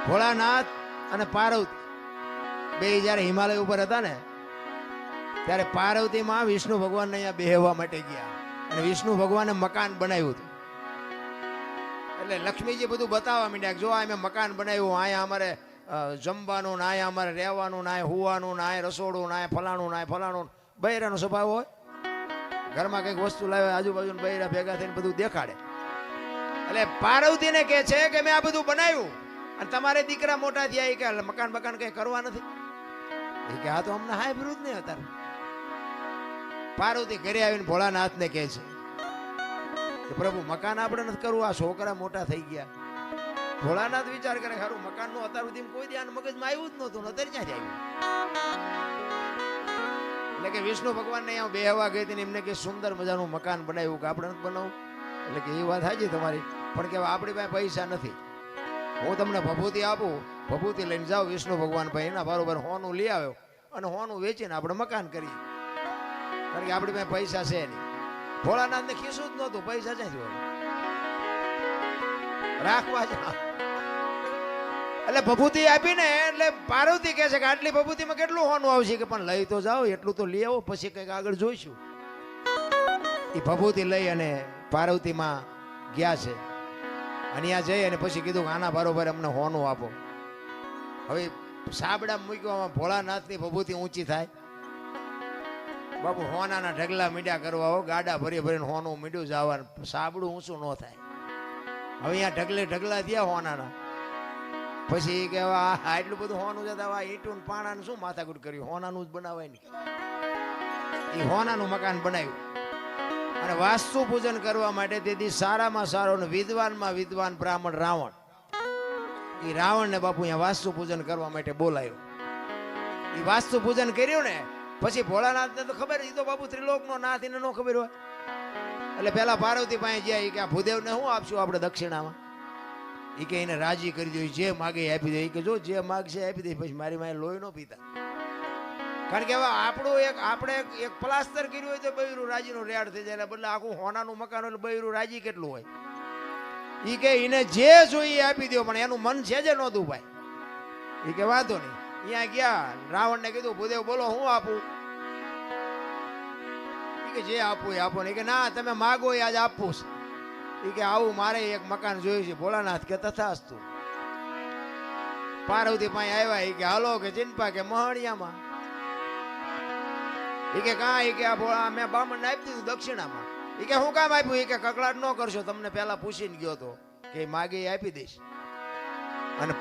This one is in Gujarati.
ભોળાનાથ અને પાર્વતી બે જયારે હિમાલય ઉપર હતા ને ત્યારે પાર્વતી માં વિષ્ણુ ભગવાન ને અહીંયા બેહવા માટે ગયા અને વિષ્ણુ ભગવાને મકાન બનાવ્યું હતું. એટલે લક્ષ્મીજી બધું બતાવવા માંડ્યા, જો આ મેં મકાન બનાવ્યું, અહીંયા અમારે જમવાનું, ના અહીંયા અમારે રહેવાનું, ના હુવાનું, ના રસોડું, ના ફલાણું, ના ફલાણું. બૈરાનો સ્વભાવ હોય, ઘરમાં કંઈક વસ્તુ લાવે આજુબાજુ બૈરા ભેગા થઈને બધું દેખાડે. એટલે પાર્વતીને કહે છે કે મેં આ બધું બનાવ્યું અને તમારે દીકરા મોટા થયા કે મકાન બકાન કઈ કરવા નથી. એ કે આ તો અમને હાય વિરુદ્ધ નહીં હતા. પાર્વતી ઘરે આવીને ભોળાનાથને કહે છે કે પ્રભુ મકાન આપણે નથી કરવું, આ છોકરા મોટા થઈ ગયા. ભોળાનાથ વિચાર કરે ખરું મકાનનું અત્યાર સુધી કોઈ ધ્યાન મગજમાં આવ્યું જ નહોતું, અત્યારે ક્યાંથી આવ્યું. એટલે કે વિષ્ણુ ભગવાનને અહીંયા બેહવા ગઈ હતી, એમને કે સુંદર મજાનું મકાન બનાવ્યું કે આપણે નથી બનાવવું. એટલે કે એ વાત સાચી તમારી, પણ કે આપણી પાસે પૈસા નથી. હું તમને ભભૂતિ આપું, ભભૂતિ લઈને જાઓ વિષ્ણુ ભગવાન ભાઈ એના બરોબર હોનું લઈ આવ્યો અને હોનું વેચીને આપણે મકાન કરીએ, કારણ કે આપણી પાસે પૈસા છે નહીં. ભોળાનાથને ખીસું જ નહોતું, પૈસા ક્યાંથી રાખવા જ. એટલે ભભૂતિ આપીને એટલે પાર્વતી કહે છે કે આટલી ભભૂતિમાં કેટલું હોનું આવશે, કે પણ લઈ તો જાઓ, એટલું તો લઈ આવો, પછી કંઈક આગળ જોઈશું. એ ભભૂતિ લઈ અને પાર્વતીમાં ગયા છે અને ત્યાં જઈ અને પછી કીધું કે આના બરોબર અમને હોનું આપો. હવે સાબડા મૂકવામાં ભોળાનાથની ભભૂતિ ઊંચી થાય. બાપુ હોનાના ઢગલા મીડ્યા કરવા હો, ગાડા ભરી ભરીને હોનું મીડ્યું જવાનું, સાબડું ઊંચું ન થાય. હવે અહીંયા ઢગલે ઢગલા થયા હોનાના. પછી કે આટલું બધું હોનું જતા ઈંટું પાણાનું શું માથાકૂટ કર્યું, હોનાનું જ બનાવાય નહીં. એ હોનાનું મકાન બનાવ્યું અને વાસ્તુ પૂજન કરવા માટે તેથી સારામાં સારો ને વિદ્વાનમાં વિદ્વાન બ્રાહ્મણ રાવણ, એ રાવણ ને બાપુ અહીંયા વાસ્તુ પૂજન કરવા માટે બોલાયો. એ વાસ્તુ પૂજન કર્યું ને પછી ભોળાનાથ ને તો ખબર, એ તો બાપુ ત્રિલોક નો નાથ, એને ન ખબર હોય. એટલે પેલા પાર્વતી પાસે ગયા કે આ ભૂદેવ ને શું આપશું આપણે દક્ષિણામાં. એ કે એને રાજી કરી દો, જે માગે આપી દે. એ કે જો જે માગશે આપી દે, પછી મારી માએ લોહી ન પીતા. કારણ કે હવે આપણું આપણે એક પ્લાસ્ટર કર્યું હોય તો બૈરું રાજીનું રેડ થઈ જાય, બદલે આખું હોનાનું મકાન એટલે બૈરું રાજી કેટલું હોય. એ કે એને જે જોઈએ આપી દો, પણ એનું મન છે જ નહોતું ભાઈ. એ કે વાંધો નહીં. અહીંયા ગયા, રાવણ ને કીધું ભૂદેવ બોલો હું આપું. એ કે જે આપવું એ આપો ને. કે ના તમે માગો એ આજ આપવું છે. એ કે આવું મારે એક મકાન જોયું છે. ભોળાનાથ કે તથાસ્તુ. પાર્વતી પાસે આવ્યા. એ કે હાલો કે ચિંપા કે મહણિયામાં. એ કે કા, એ કે આ ભોળા મેં બામણ ને આપી દીધું દક્ષિણામાં. એ કે હું કામ આપ્યું. એ કે કકડાટ ન કરશો, તમને પેલા પૂછીને ગયો તો કે માગે એ આપી દઈશ. અને